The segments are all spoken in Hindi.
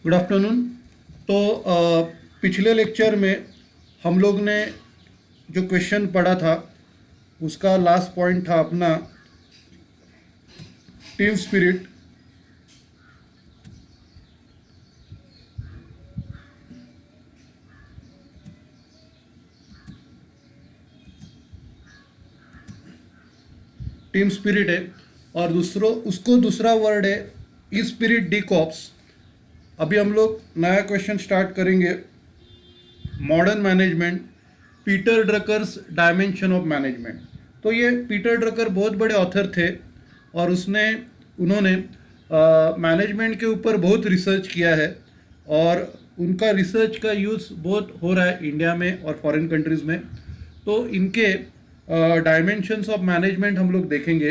Good afternoon. तो पिछले लेक्चर में हम लोग ने जो क्वेश्चन पढ़ा था उसका लास्ट पॉइंट था अपना टीम स्पिरिट। टीम स्पिरिट है और दूसरा वर्ड है ई स्पिरिट डी कॉप्स। अभी हम लोग नया क्वेश्चन स्टार्ट करेंगे। Modern management, Peter Drucker's dimension of management. तो ये पीटर ड्रकर बहुत बड़े ऑथर थे और उन्होंने मैनेजमेंट के ऊपर बहुत रिसर्च किया है और उनका रिसर्च का यूज़ बहुत हो रहा है इंडिया में और फॉरेन कंट्रीज़ में। तो इनके डायमेंशंस ऑफ मैनेजमेंट हम लोग देखेंगे।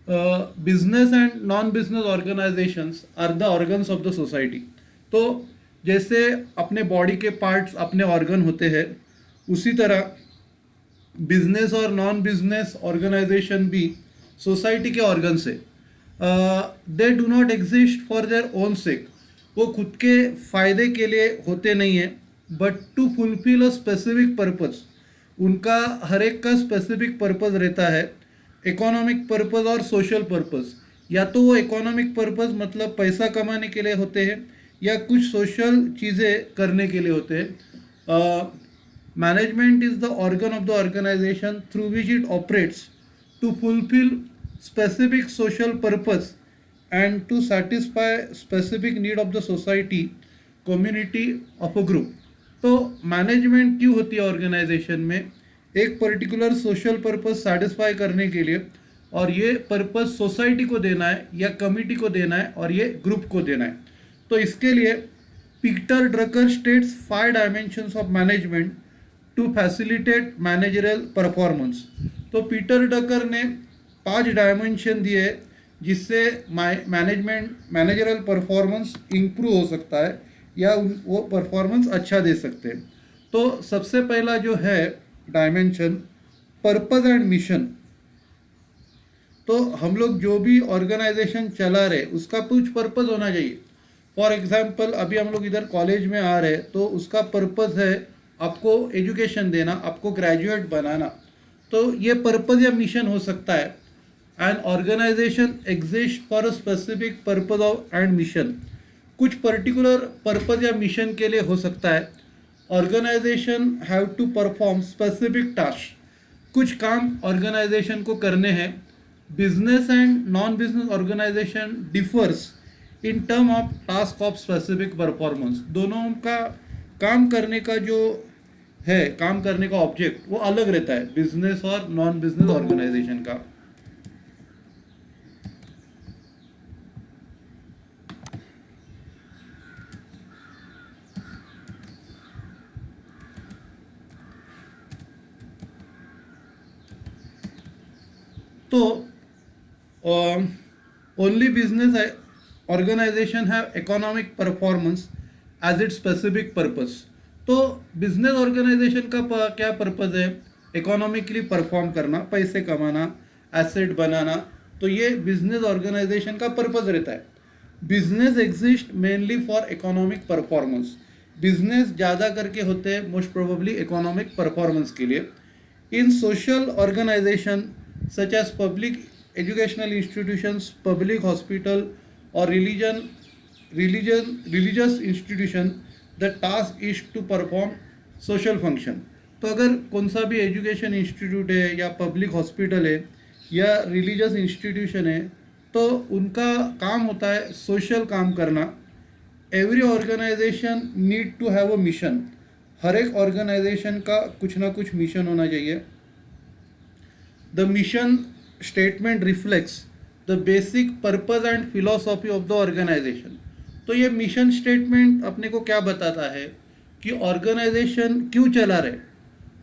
Business and non business organisations are the organs of the society. तो जैसे अपने बॉडी के पार्ट्स अपने ऑर्गन होते हैं, उसी तरह बिजनेस और नॉन बिजनेस ऑर्गेनाइजेशन भी सोसाइटी के ऑर्गन्स है। They do not exist for their own sake. वो खुद के फायदे के लिए होते नहीं है, but to fulfil a specific purpose. उनका हर एक का स्पेसिफिक पर्पस रहता है, इकोनॉमिक पर्पस और सोशल पर्पस। या तो वो इकोनॉमिक पर्पस मतलब पैसा कमाने के लिए होते हैं या कुछ सोशल चीज़ें करने के लिए होते हैं। Management is the organ of the organisation through which it operates to fulfil specific social purpose and to satisfy specific need of the society, community of a group। तो मैनेजमेंट क्यों होती है ऑर्गेनाइजेशन में? एक पर्टिकुलर सोशल पर्पस सेटिस्फाई करने के लिए, और ये पर्पस सोसाइटी को देना है या कमिटी को देना है और ये ग्रुप को देना है। तो इसके लिए Peter Drucker states 5 dimensions of management to facilitate managerial performance. तो पीटर ड्रकर ने 5 डायमेंशन दिए जिससे मैनेजरल परफॉर्मेंस इंप्रूव हो सकता है या वो परफॉर्मेंस अच्छा दे सकते हैं। तो सबसे पहला जो है डायमेंशन पर्पस एंड मिशन। तो हम लोग जो भी ऑर्गेनाइजेशन चला रहे उसका कुछ पर्पस होना चाहिए। फॉर एग्जांपल अभी हम लोग इधर कॉलेज में आ रहे तो उसका पर्पस है आपको एजुकेशन देना, आपको ग्रेजुएट बनाना। तो ये पर्पस या मिशन हो सकता है। An organisation exist for a specific purpose of and mission. कुछ पर्टिकुलर पर्पज या मिशन के लिए हो सकता है। Organisation have to perform specific task. कुछ काम ऑर्गेनाइजेशन को करने हैं। Business and non business organisation differs in term of task of specific performance. दोनों का काम करने का जो है, काम करने का ऑब्जेक्ट वो अलग रहता है बिजनेस और नॉन बिजनेस ऑर्गेनाइजेशन का। तो only business organisation have economic performance as it specific purpose. तो बिजनेस ऑर्गेनाइजेशन का क्या पर्पस है? इकोनॉमिकली परफॉर्म करना, पैसे कमाना, एसेट बनाना। तो ये बिजनेस ऑर्गेनाइजेशन का पर्पस रहता है। Business exist mainly for economic performance. Business ज़्यादा करके होते हैं मोस्ट प्रोबेबली इकोनॉमिक परफॉर्मेंस के लिए। In social organisation such as public educational institutions, public hospital or religious institution, the task is to perform social function। तो अगर कौन सा भी एजुकेशन इंस्टीट्यूट है या पब्लिक हॉस्पिटल है या रिलीजियस इंस्टीट्यूशन है तो उनका काम होता है सोशल काम करना। Every organisation need to have a mission. हर एक ऑर्गेनाइजेशन का कुछ ना कुछ मिशन होना चाहिए। The mission statement reflects the basic purpose and philosophy of the organization। तो ये मिशन स्टेटमेंट अपने को क्या बताता है कि ऑर्गेनाइजेशन क्यों चला रहे,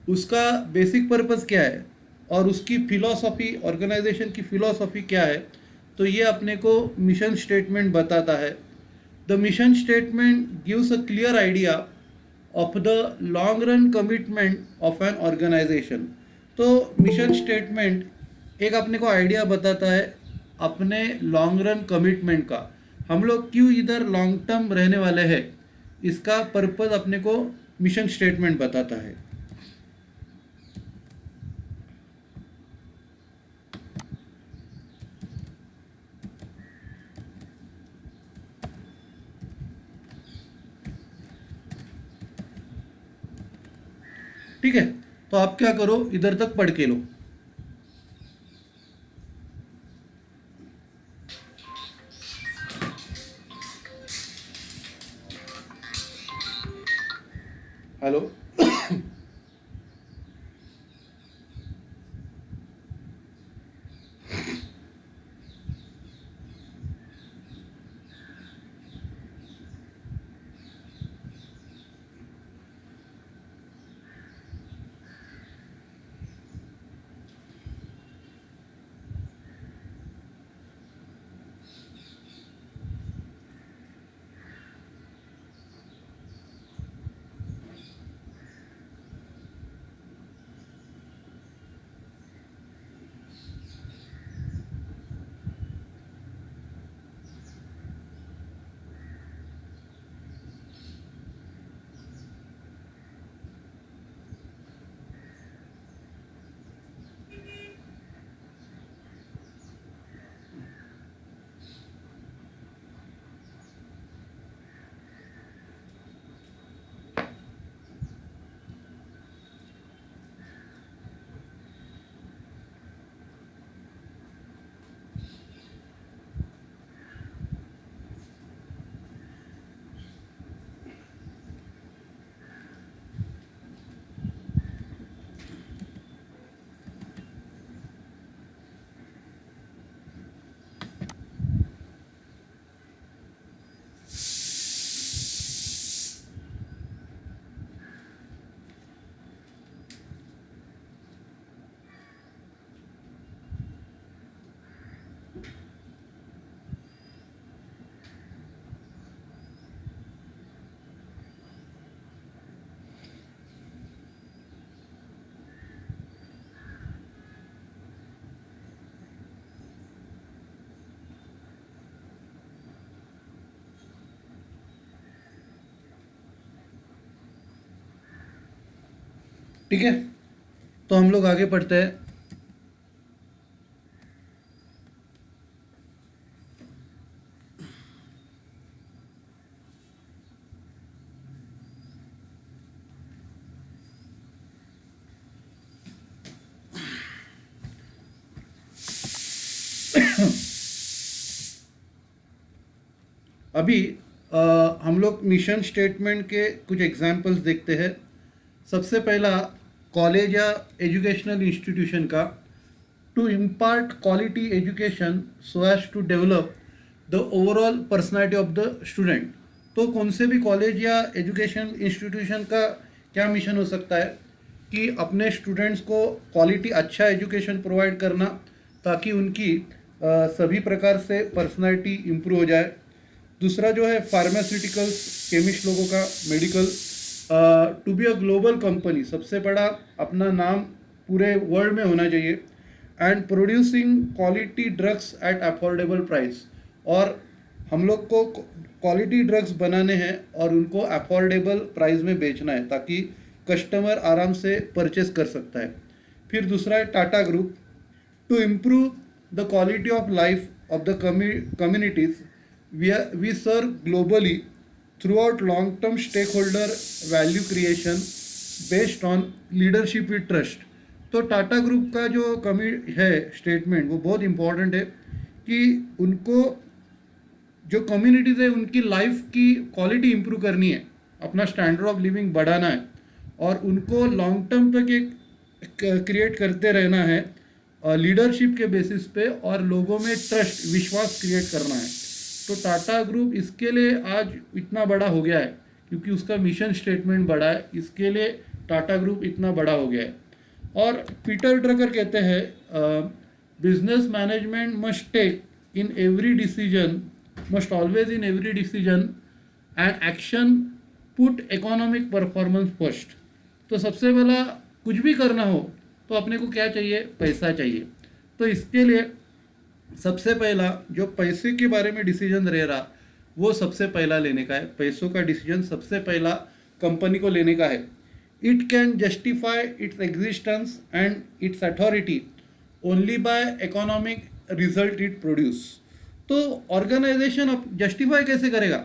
उसका बेसिक पर्पस क्या है और उसकी फिलॉसफी, ऑर्गेनाइजेशन की फिलॉसफी क्या है। तो ये अपने को मिशन स्टेटमेंट बताता है। The mission statement gives a clear idea of the long run commitment of an organisation. तो मिशन स्टेटमेंट एक अपने को आइडिया बताता है अपने लॉन्ग रन कमिटमेंट का। हम लोग क्यों इधर लॉन्ग टर्म रहने वाले हैं, इसका पर्पस अपने को मिशन स्टेटमेंट बताता है। ठीक है, तो आप क्या करो, इधर तक पढ़ के लो। हेलो। ठीक है, तो हम लोग आगे पढ़ते हैं। अभी हम लोग मिशन स्टेटमेंट के कुछ एग्जाम्पल्स देखते हैं। सबसे पहला, कॉलेज या एजुकेशनल इंस्टीट्यूशन का, to impart quality education so as to develop the overall personality of the student. तो कौन से भी कॉलेज या एजुकेशन इंस्टीट्यूशन का क्या मिशन हो सकता है कि अपने स्टूडेंट्स को क्वालिटी अच्छा एजुकेशन प्रोवाइड करना, ताकि उनकी सभी प्रकार से पर्सनालिटी इम्प्रूव हो जाए। दूसरा जो है फार्मास्यूटिकल्स, केमिस्ट लोगों का, medical, to be a global company, सबसे बड़ा अपना नाम पूरे वर्ल्ड में होना चाहिए, and producing quality drugs at affordable price. और हम लोग को क्वालिटी ड्रग्स बनाने हैं और उनको अफोर्डेबल प्राइस में बेचना है, ताकि कस्टमर आराम से परचेस कर सकता है। फिर दूसरा है Tata group, to improve the quality of life of the communities we serve globally throughout long-term stakeholder value creation based on leadership with trust। तो टाटा ग्रुप का जो कमी है स्टेटमेंट, वो बहुत इम्पॉर्टेंट है कि उनको जो कम्युनिटीज़ है उनकी लाइफ की क्वालिटी इम्प्रूव करनी है, अपना स्टैंडर्ड ऑफ लिविंग बढ़ाना है, और उनको लॉन्ग टर्म तक एक क्रिएट करते रहना है लीडरशिप के बेसिस पे, और लोगों में ट्रस्ट, विश्वास क्रिएट करना है। तो टाटा ग्रुप इसके लिए आज इतना बड़ा हो गया है क्योंकि उसका मिशन स्टेटमेंट बड़ा है, इसके लिए टाटा ग्रुप इतना बड़ा हो गया है। और पीटर ड्रकर कहते हैं, business management must take in every decision, must always in every decision and action put economic performance first. तो सबसे पहला कुछ भी करना हो तो अपने को क्या चाहिए, पैसा चाहिए। तो इसके लिए सबसे पहला जो पैसे के बारे में डिसीजन रह रहा, वो सबसे पहला लेने का है, पैसों का डिसीजन सबसे पहला कंपनी को लेने का है. It can justify its existence and it's authority only by economic result it produce. तो ऑर्गेनाइजेशन अब जस्टिफाई कैसे करेगा?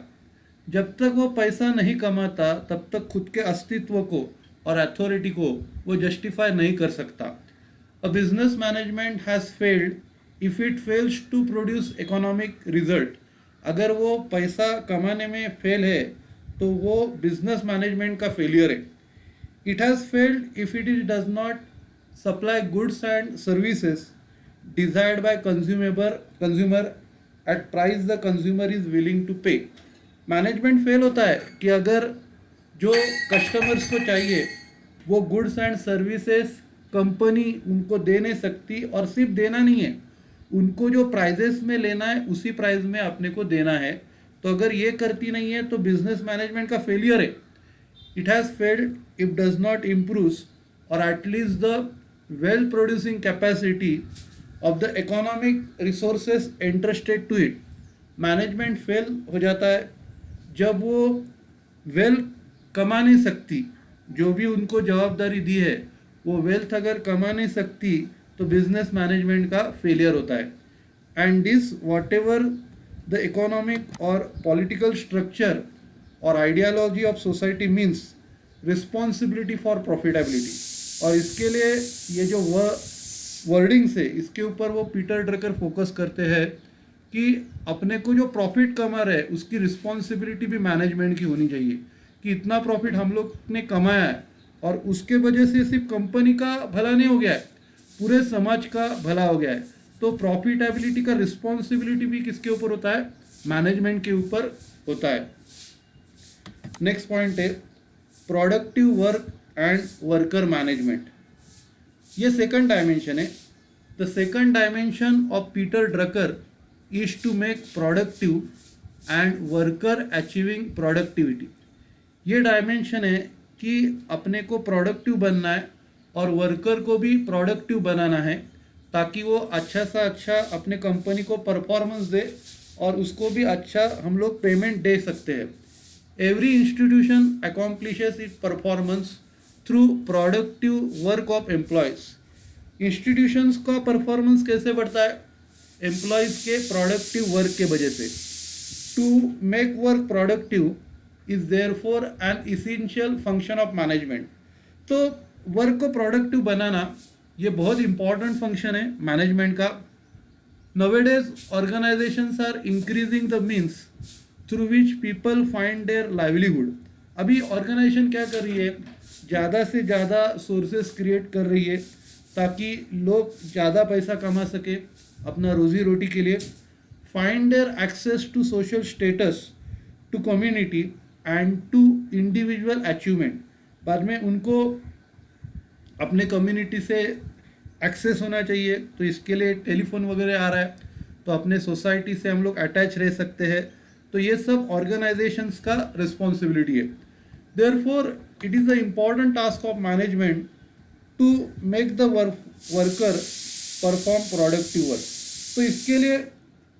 जब तक वो पैसा नहीं कमाता तब तक खुद के अस्तित्व को और अथॉरिटी को वो जस्टिफाई नहीं कर सकता. A business management has failed if it fails to produce economic result. अगर वो पैसा कमाने में फेल है तो वो बिजनेस मैनेजमेंट का फेलियर है. It has failed if it does not supply goods and services desired by consumer at price the consumer is willing to pay. Management fail होता है कि अगर जो कस्टमर्स को चाहिए वो गुड्स एंड सर्विसेज कंपनी उनको दे नहीं सकती, और सिर्फ देना नहीं है, उनको जो प्राइजेस में लेना है उसी प्राइस में अपने को देना है. तो अगर ये करती नहीं है तो बिजनेस मैनेजमेंट का फेलियर है. It has failed if does not improve or at least the wealth producing capacity of the economic resources entrusted to it. Management fail हो जाता है जब वो वेल कमा नहीं सकती, जो भी उनको जवाबदारी दी है वो वेल्थ अगर कमा नहीं सकती तो बिजनेस मैनेजमेंट का फेलियर होता है. And this what ever the economic और पॉलिटिकल स्ट्रक्चर और ideology of society means responsibility for profitability. और इसके लिए ये जो वर्डिंग्स है इसके ऊपर वो पीटर ड्रकर फोकस करते हैं कि अपने को जो प्रॉफिट कमा रहे उसकी रिस्पॉन्सिबिलिटी भी मैनेजमेंट की होनी चाहिए कि इतना प्रॉफिट हम लोग ने कमाया है और उसके वजह से सिर्फ कंपनी का भला नहीं हो गया है, पूरे समाज का भला हो गया है. तो प्रॉफिटेबिलिटी का रिस्पॉन्सिबिलिटी भी किसके ऊपर होता है? मैनेजमेंट के ऊपर होता है. नेक्स्ट पॉइंट है productive work and worker management. ये सेकंड डायमेंशन है. The second dimension of Peter Drucker is to make productive and worker achieving productivity. ये डायमेंशन है कि अपने को प्रोडक्टिव बनना है और वर्कर को भी प्रोडक्टिव बनाना है ताकि वो अच्छा सा अच्छा अपने कंपनी को परफॉर्मेंस दे और उसको भी अच्छा हम लोग पेमेंट दे सकते हैं. Every institution accomplishes it performance through productive work of employees. Institutions का परफॉर्मेंस कैसे बढ़ता है? एम्प्लॉयज़ के प्रोडक्टिव वर्क के वजह से. To make work productive is therefore an essential function of management. तो वर्क को प्रोडक्टिव बनाना ये बहुत इंपॉर्टेंट फंक्शन है मैनेजमेंट का. Nowadays organisations are increasing the means through which people find their livelihood. अभी ऑर्गेनाइजेशन क्या कर रही है? ज़्यादा से ज़्यादा सोर्सेस क्रिएट कर रही है ताकि लोग ज़्यादा पैसा कमा सके अपना रोजी रोटी के लिए. Find their access to social status, to community and to individual achievement. बाद में उनको अपने कम्युनिटी से एक्सेस होना चाहिए, तो इसके लिए टेलीफोन वगैरह आ रहा है, तो अपने सोसाइटी से हम लोग अटैच रह सकते हैं. तो ये सब ऑर्गेनाइजेशंस का रिस्पॉन्सिबिलिटी है. Therefore it is the important task of management to make the worker perform productive work. तो इसके लिए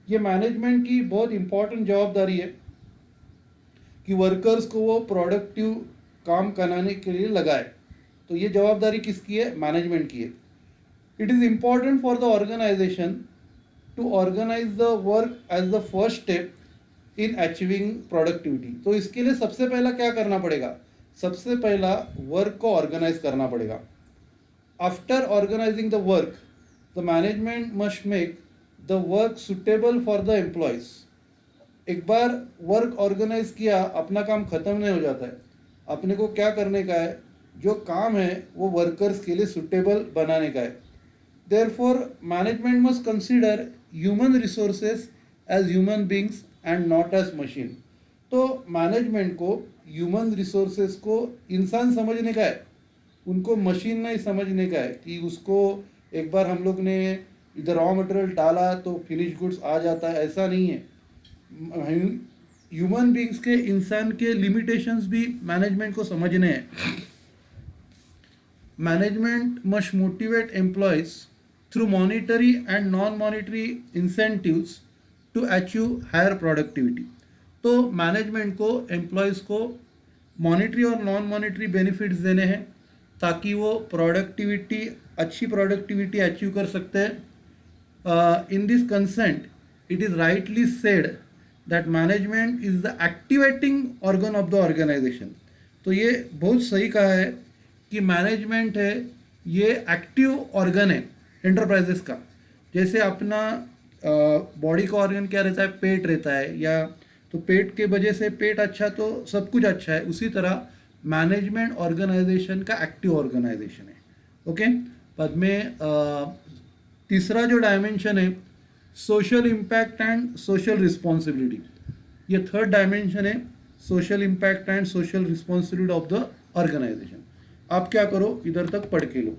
ये मैनेजमेंट की बहुत इम्पॉर्टेंट जवाबदारी है कि वर्कर्स को वो प्रोडक्टिव काम कराने के लिए लगाए. तो ये जवाबदारी किसकी है? मैनेजमेंट की है. It is important for the organisation to organise the work as the first step in achieving productivity. तो इसके लिए सबसे पहला क्या करना पड़ेगा? सबसे पहला वर्क को ऑर्गेनाइज करना पड़ेगा. After organising the work the management must make the work suitable for the employees. एक बार वर्क ऑर्गेनाइज किया अपना काम ख़त्म नहीं हो जाता है. अपने को क्या करने का है? जो काम है वो वर्कर्स के लिए सुटेबल बनाने का है. Therefore management must consider human resources as human beings and not as machine. तो मैनेजमेंट को ह्यूमन रिसोर्सेज को इंसान समझने का है, उनको मशीन नहीं समझने का है कि उसको एक बार हम लोग ने इधर रॉ मटेरियल डाला तो फिनिश गुड्स आ जाता है. ऐसा नहीं है. ह्यूमन बींग्स के, इंसान के लिमिटेशंस भी मैनेजमेंट को समझने हैं. Management must motivate employees through monetary and non monetary incentives to achieve higher productivity. तो मैनेजमेंट को एम्प्लॉयज़ को मॉनेटरी और नॉन मॉनेटरी बेनिफिट्स देने हैं ताकि वो अच्छी प्रोडक्टिविटी अचीव कर सकते हैं. In this consent it is rightly said that management is the activating organ of the organisation. तो ये बहुत सही कहा है कि मैनेजमेंट है ये एक्टिव ऑर्गन है एंटरप्राइजेस का. जैसे अपना बॉडी का ऑर्गन क्या रहता है, पेट रहता है, या तो पेट के वजह से पेट अच्छा तो सब कुछ अच्छा है, उसी तरह मैनेजमेंट ऑर्गेनाइजेशन का एक्टिव ऑर्गेनाइजेशन है. ओके, पद में तीसरा जो डायमेंशन है social impact and social responsibility, ये थर्ड डायमेंशन है social impact and social responsibility of the organisation. आप क्या करो, इधर तक पढ़ के लो.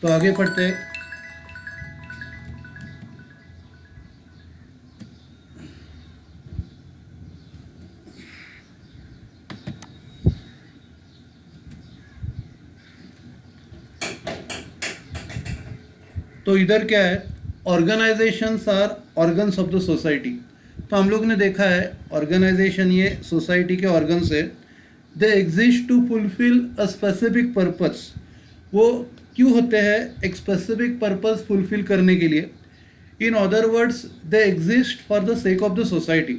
तो आगे पढ़ते हैं. तो इधर क्या है, organisations are organs of the society. तो हम लोग ने देखा है ऑर्गेनाइजेशन ये सोसाइटी के ऑर्गन्स है. They exist to fulfil a specific purpose. वो क्यों होते हैं, एक स्पेसिफिक पर्पस फुलफिल करने के लिए. In other words they exist for the sake of the society.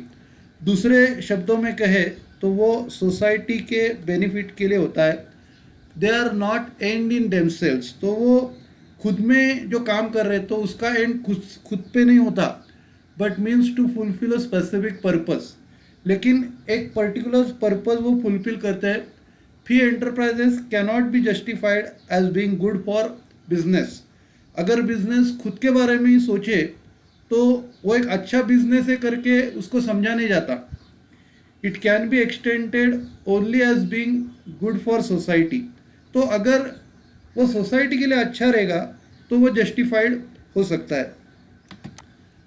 दूसरे शब्दों में कहे तो वो सोसाइटी के बेनिफिट के लिए होता है. They are not end in themselves. तो वो खुद में जो काम कर रहे तो उसका एंड खुद पे नहीं होता, but means to fulfil a specific purpose. लेकिन एक पर्टिकुलर पर्पस वो फुलफिल करते हैं. Free enterprises cannot be justified as being good for business. अगर बिजनेस खुद के बारे में ही सोचे तो वो एक अच्छा बिजनेस है करके उसको समझा नहीं जाता. It can be extended only as being good for society. तो अगर वो सोसाइटी के लिए अच्छा रहेगा तो वो जस्टिफाइड हो सकता है.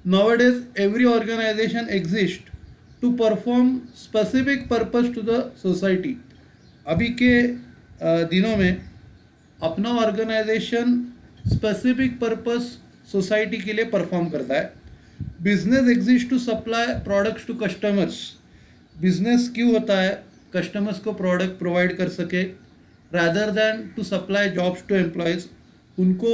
Nowadays, every organization exists to perform specific purpose to the society. अभी के दिनों में अपना ऑर्गेनाइजेशन स्पेसिफिक पर्पस सोसाइटी के लिए परफॉर्म करता है. Business exist to supply products to customers. Business क्यों होता है? कस्टमर्स को प्रोडक्ट प्रोवाइड कर सके, rather than to supply jobs to employees. उनको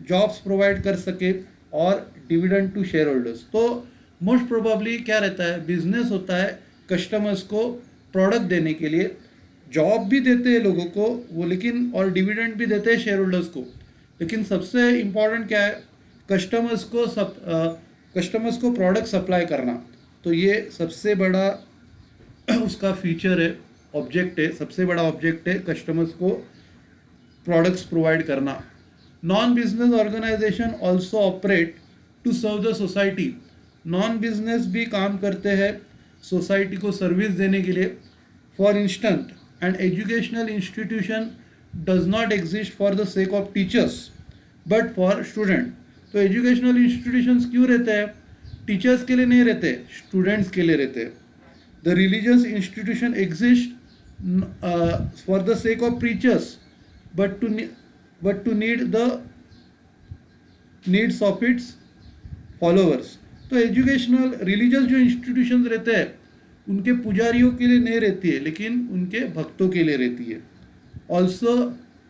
जॉब्स प्रोवाइड कर सके और डिविडेंड टू शेयर होल्डर्स. तो मोस्ट प्रोबेबली क्या रहता है, बिजनेस होता है कस्टमर्स को प्रोडक्ट देने के लिए, जॉब भी देते हैं लोगों को वो, लेकिन और डिविडेंड भी देते हैं शेयर होल्डर्स को. लेकिन सबसे इम्पॉर्टेंट क्या है, कस्टमर्स को प्रोडक्ट सप्लाई करना. तो ये सबसे बड़ा उसका फीचर है, ऑब्जेक्ट है, सबसे बड़ा ऑब्जेक्ट है कस्टमर्स को प्रोडक्ट्स प्रोवाइड करना. Non business organisation also operate to serve the society. Non business भी काम करते हैं सोसाइटी को सर्विस देने के लिए. For instant, an educational institution does not exist for the sake of teachers but for student. तो एजुकेशनल इंस्टीट्यूशंस क्यों रहते हैं? टीचर्स के लिए नहीं रहते, स्टूडेंट्स के लिए रहते हैं. The religious institution exist for the sake of preachers but to need the needs of its followers. तो एजुकेशनल रिलीजियस जो इंस्टीट्यूशंस रहते हैं उनके पुजारियों के लिए नहीं रहती है, लेकिन उनके भक्तों के लिए रहती है. Also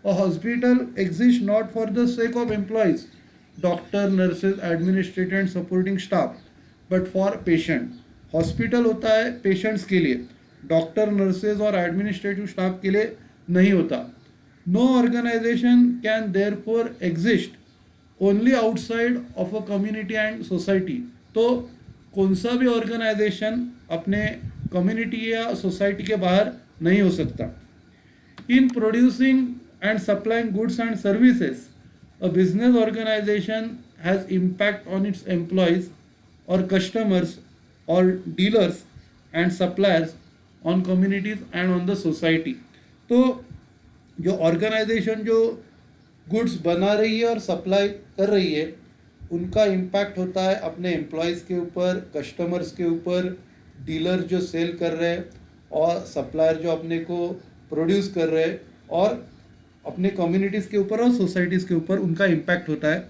a hospital exist not for the sake of employees, doctor, nurses, administrator and supporting staff, but for patient. Hospital होता है पेशेंट्स के लिए, डॉक्टर, नर्सेज और एडमिनिस्ट्रेटिव स्टाफ के लिए नहीं होता. No organization can therefore exist only outside of a community and society. तो कौन सा भी ऑर्गेनाइजेशन अपने कम्युनिटी या सोसाइटी के बाहर नहीं हो सकता. In producing and supplying goods and services, a business organization has impact on its employees or customers or dealers and suppliers, on communities and on the society. तो जो ऑर्गेनाइजेशन जो गुड्स बना रही है और सप्लाई कर रही है उनका इम्पैक्ट होता है अपने एम्प्लॉयज़ के ऊपर, कस्टमर्स के ऊपर, डीलर जो सेल कर रहे हैं और सप्लायर जो अपने को प्रोड्यूस कर रहे हैं, और अपने कम्युनिटीज़ के ऊपर और सोसाइटीज़ के ऊपर उनका इम्पैक्ट होता है.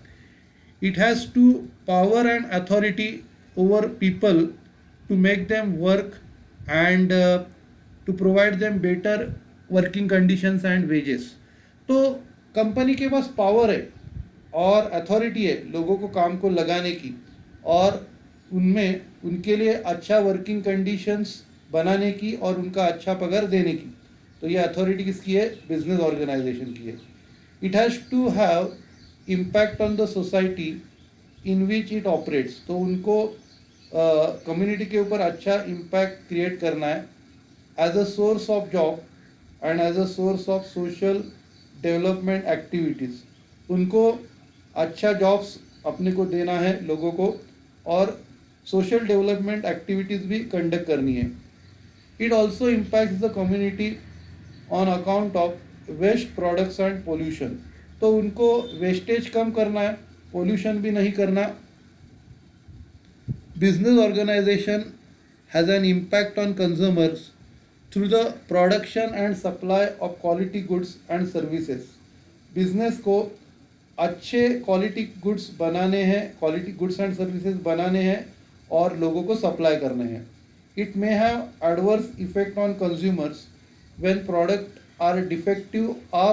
It has to power and authority over people to make them work and to provide them better working conditions and wages. तो कंपनी के पास पावर है और अथॉरिटी है लोगों को काम को लगाने की और उनमें उनके लिए अच्छा वर्किंग कंडीशंस बनाने की और उनका अच्छा पगार देने की. तो ये अथॉरिटी किसकी है? बिजनेस ऑर्गेनाइजेशन की है. It has to have impact on the society in which it operates. तो उनको कम्युनिटी के ऊपर अच्छा इम्पैक्ट क्रिएट करना है as a source of job and as a source of social development activities. उनको अच्छा जॉब्स अपने को देना है लोगों को और सोशल डेवलपमेंट एक्टिविटीज़ भी कंडक्ट करनी है. It also impacts the community on account of waste products and pollution. तो उनको वेस्टेज कम करना है, पोल्यूशन भी नहीं करना. Business organization has an impact on consumers through the production and supply of quality goods and services. Business को अच्छे क्वालिटी गुड्स बनाने हैं, क्वालिटी गुड्स एंड सर्विसेज बनाने हैं और लोगों को सप्लाई करने हैं. It may have adverse effect on consumers when product are defective or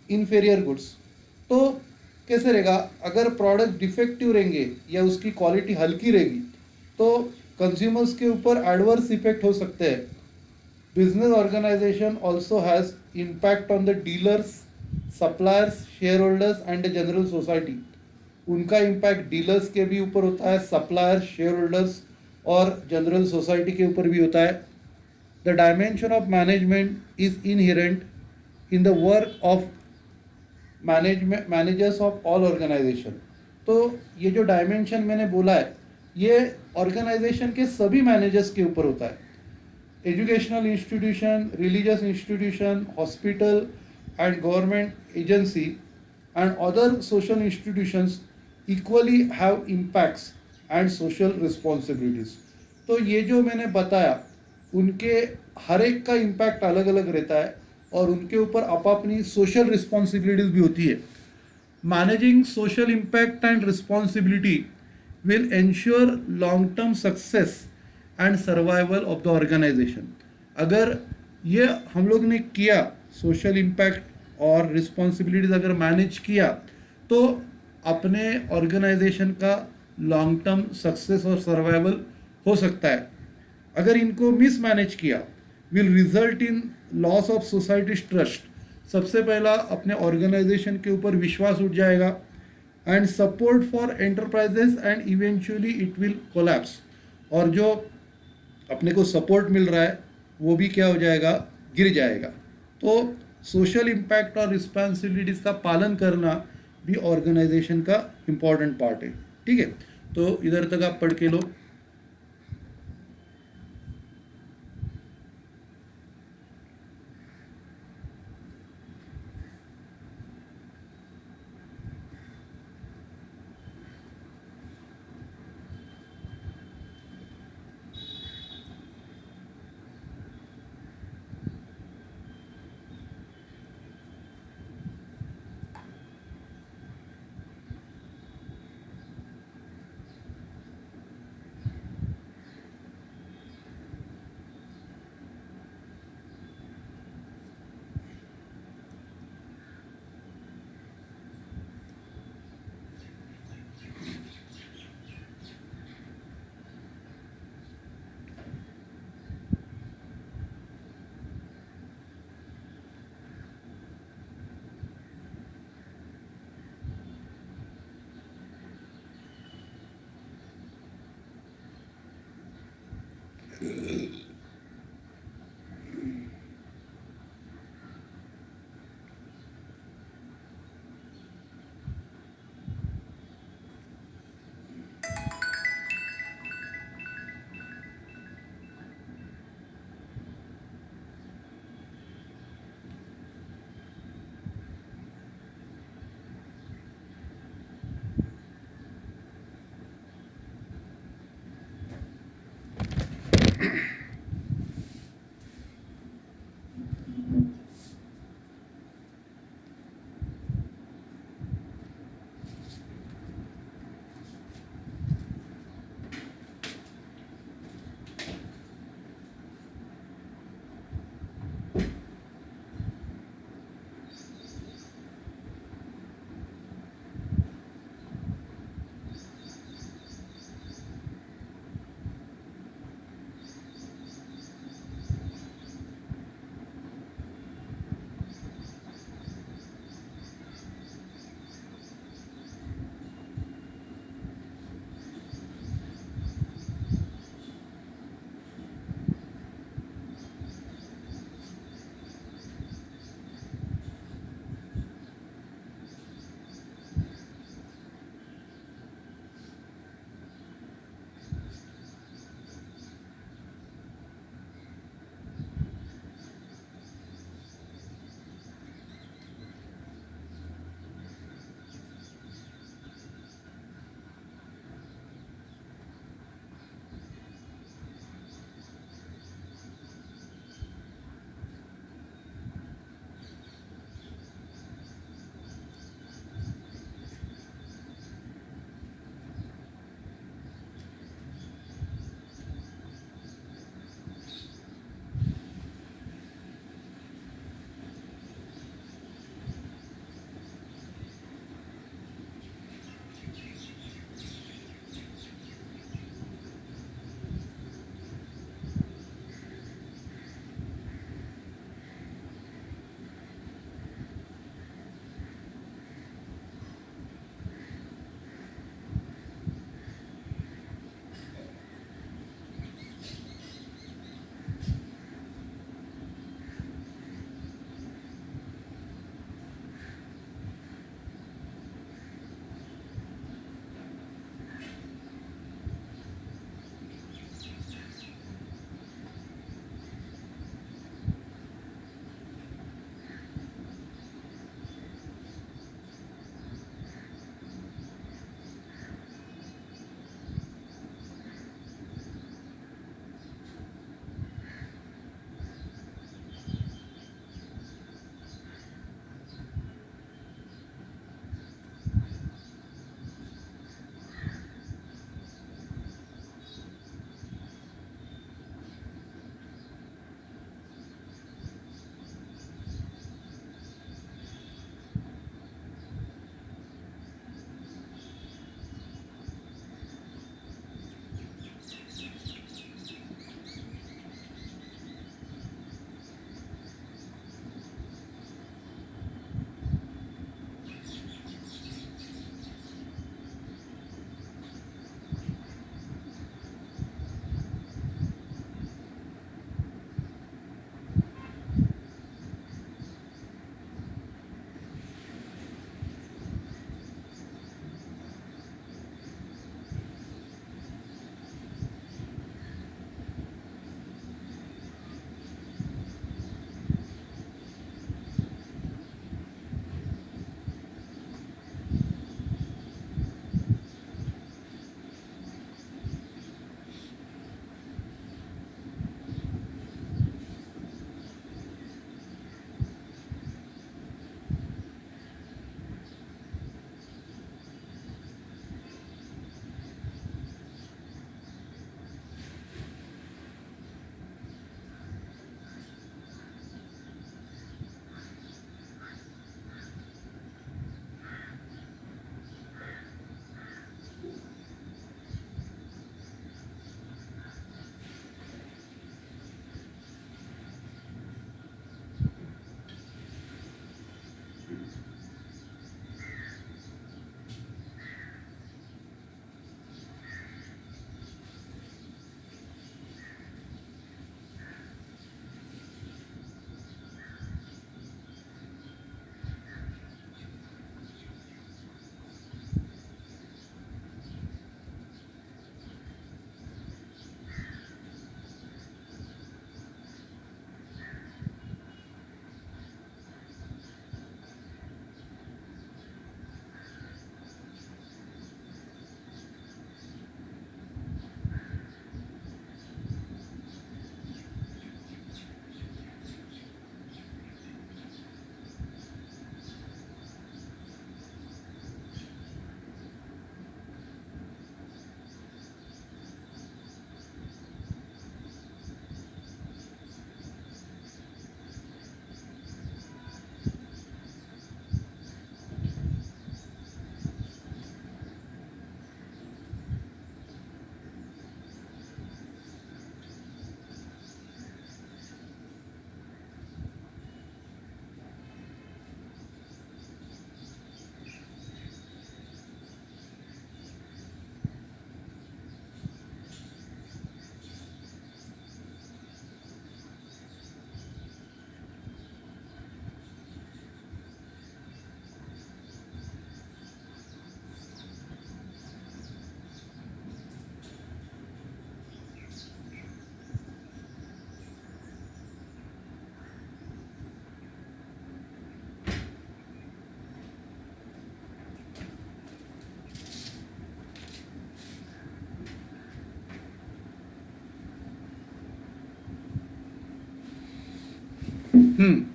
inferior goods. तो कैसे रहेगा? अगर प्रोडक्ट डिफेक्टिव रहेंगे या उसकी क्वालिटी हल्की रहेगी तो कंज्यूमर्स के ऊपर एडवर्स इफेक्ट हो सकते हैं. Business organisation also has impact on the dealers, suppliers, share holders and the general society. उनका इम्पैक्ट डीलर्स के भी ऊपर होता है, सप्लायर्स, शेयर होल्डर्स और जनरल सोसाइटी के ऊपर भी होता है. The dimension of management is inherent in the work of managers of all organization. तो ये जो डायमेंशन मैंने बोला है ये ऑर्गेनाइजेशन के सभी मैनेजर्स के ऊपर होता है। Educational institution, religious institution, hospital and government agency and other social institutions equally have impacts and social responsibilities। तो ये जो मैंने बताया उनके हर एक का इम्पैक्ट अलग अलग रहता है और उनके ऊपर अपनी सोशल रिस्पॉन्सिबिलिटीज भी होती है। Managing social impact and responsibility will ensure long term success and survival of the organization. अगर ये हम लोग ने किया, सोशल इम्पैक्ट और रिस्पॉन्सिबिलिटीज अगर मैनेज किया, तो अपने ऑर्गेनाइजेशन का लॉन्ग टर्म सक्सेस और सर्वाइवल हो सकता है। अगर इनको मिसमैनेज किया, will result in loss of society's trust. सबसे पहला अपने ऑर्गेनाइजेशन के ऊपर विश्वास उठ जाएगा, and support for enterprises and eventually it will collapse. और जो अपने को सपोर्ट मिल रहा है वो भी क्या हो जाएगा, गिर जाएगा। तो सोशल इम्पैक्ट और रिस्पॉन्सिबिलिटीज़ का पालन करना भी ऑर्गेनाइजेशन का इम्पॉर्टेंट पार्ट है। ठीक है, तो इधर तक आप पढ़ के लो।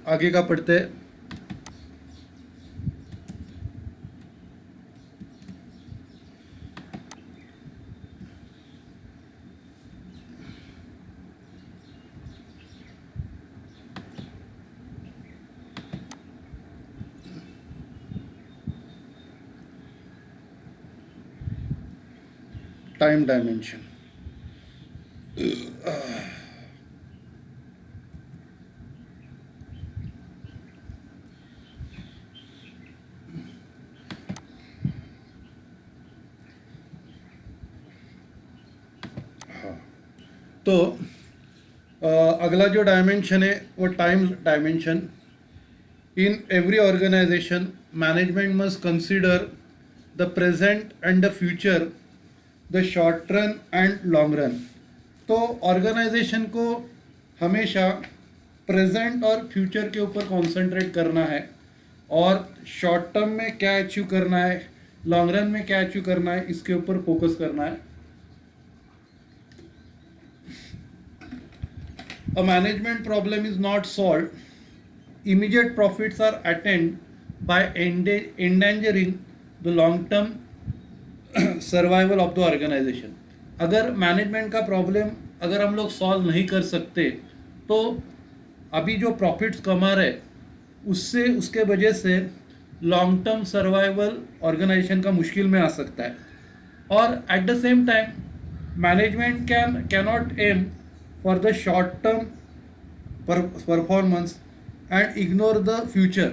आगे का पढ़ते हैं। Time dimension. तो अगला जो डायमेंशन है वो time dimension. In every organization management must consider the present and the future, the short run and long run. तो ऑर्गेनाइजेशन को हमेशा प्रेजेंट और फ्यूचर के ऊपर कंसंट्रेट करना है, और शॉर्ट टर्म में क्या अचीव करना है, लॉन्ग रन में क्या अचीव करना है, इसके ऊपर फोकस करना है। A management problem is not solved, immediate profits are attained by endangering the long term survival of the organization. अगर मैनेजमेंट का प्रॉब्लम अगर हम लोग सॉल्व नहीं कर सकते तो अभी जो प्रॉफिट्स कमा रहे उससे उसके वजह से लॉन्ग टर्म सर्वाइवल ऑर्गेनाइजेशन का मुश्किल में आ सकता है। और at the same time management cannot aim for the short term performance and ignore the future.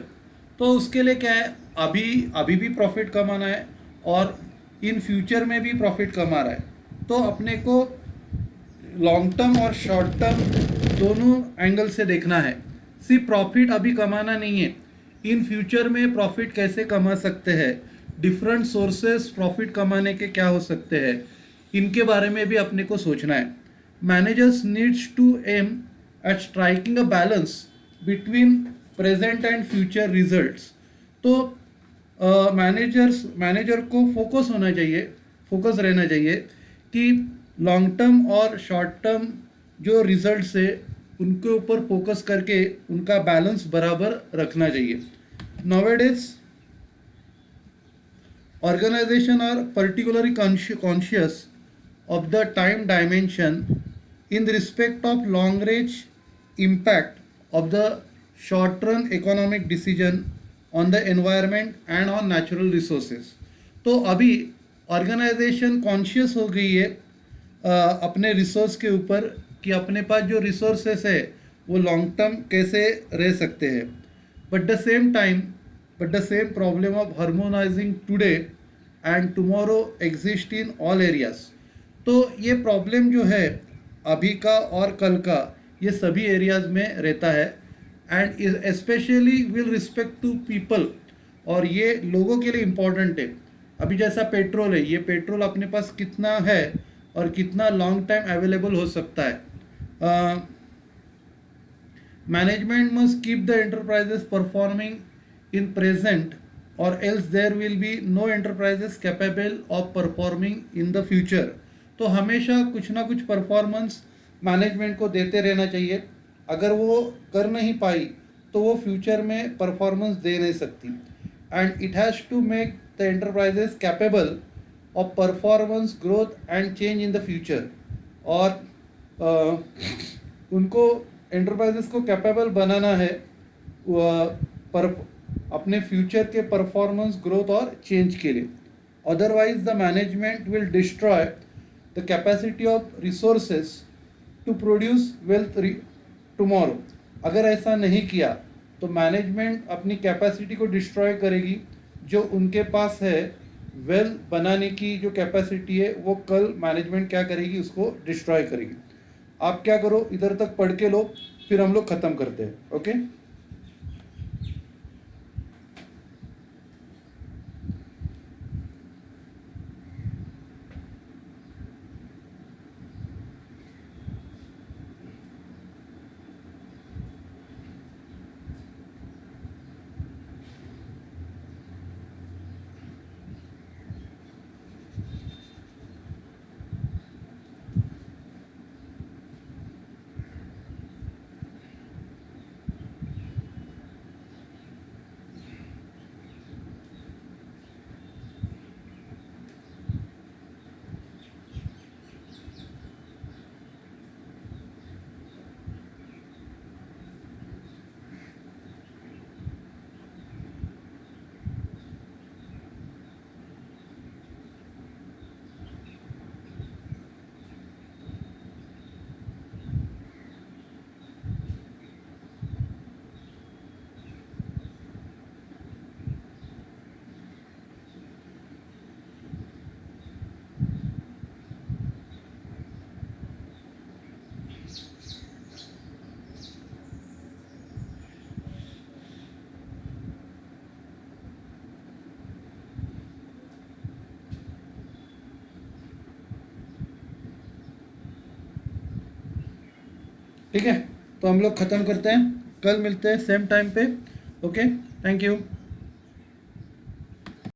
तो उसके लिए क्या है, अभी अभी भी प्रॉफिट कमाना है और इन फ्यूचर में भी प्रॉफिट कमा रहा है। तो अपने को लॉन्ग टर्म और शॉर्ट टर्म दोनों एंगल से देखना है। सिर्फ प्रॉफिट अभी कमाना नहीं है, इन फ्यूचर में प्रॉफिट कैसे कमा सकते हैं, डिफरेंट सोर्सेस प्रॉफिट कमाने के क्या हो सकते हैं, इनके बारे में भी अपने को सोचना है। Managers needs to aim at striking a balance between present and future results. तो मैनेजर को फोकस रहना चाहिए कि लॉन्ग टर्म और शॉर्ट टर्म जो रिजल्ट्स है उनके ऊपर फोकस करके उनका बैलेंस बराबर रखना चाहिए। Nowadays organization are particularly conscious of the time dimension in the respect of long range impact of the short run economic decision on the environment and on natural resources। तो अभी ऑर्गेनाइजेशन कॉन्शियस हो गई है अपने रिसोर्स के ऊपर कि अपने पास जो रिसोर्सेस है वो लॉन्ग टर्म कैसे रह सकते हैं। But the same problem of harmonising today and tomorrow exist in all areas. तो ये प्रॉब्लम जो है अभी का और कल का ये सभी एरियाज़ में रहता है, and is specially will respect to people, और ये लोगों के लिए इम्पोर्टेंट है। अभी जैसा पेट्रोल है, ये पेट्रोल अपने पास कितना है और कितना लॉन्ग टाइम अवेलेबल हो सकता है। Management must keep the enterprises performing in present or else there will be no enterprises capable of performing in the future. तो हमेशा कुछ ना कुछ परफॉर्मेंस मैनेजमेंट को देते रहना चाहिए। अगर वो कर नहीं पाई तो वो फ्यूचर में परफॉर्मेंस दे नहीं सकती, and it has to make the enterprises capable of performance growth and change in the future. और उनको एंटरप्राइजेस को कैपेबल बनाना है पर अपने फ्यूचर के परफॉर्मेंस ग्रोथ और चेंज के लिए। Otherwise the management will destroy the capacity of resources to produce wealth tomorrow। अगर ऐसा नहीं किया तो मैनेजमेंट अपनी कैपेसिटी को डिस्ट्रॉय करेगी, जो उनके पास है वेल्थ बनाने की जो कैपेसिटी है वो कल मैनेजमेंट क्या करेगी, उसको डिस्ट्रॉय करेगी। आप क्या करो, इधर तक पढ़ के लो, फिर हम लोग ख़त्म करते हैं। ओके। ठीक है, तो हम लोग ख़त्म करते हैं, कल मिलते हैं सेम टाइम पे। Okay, thank you.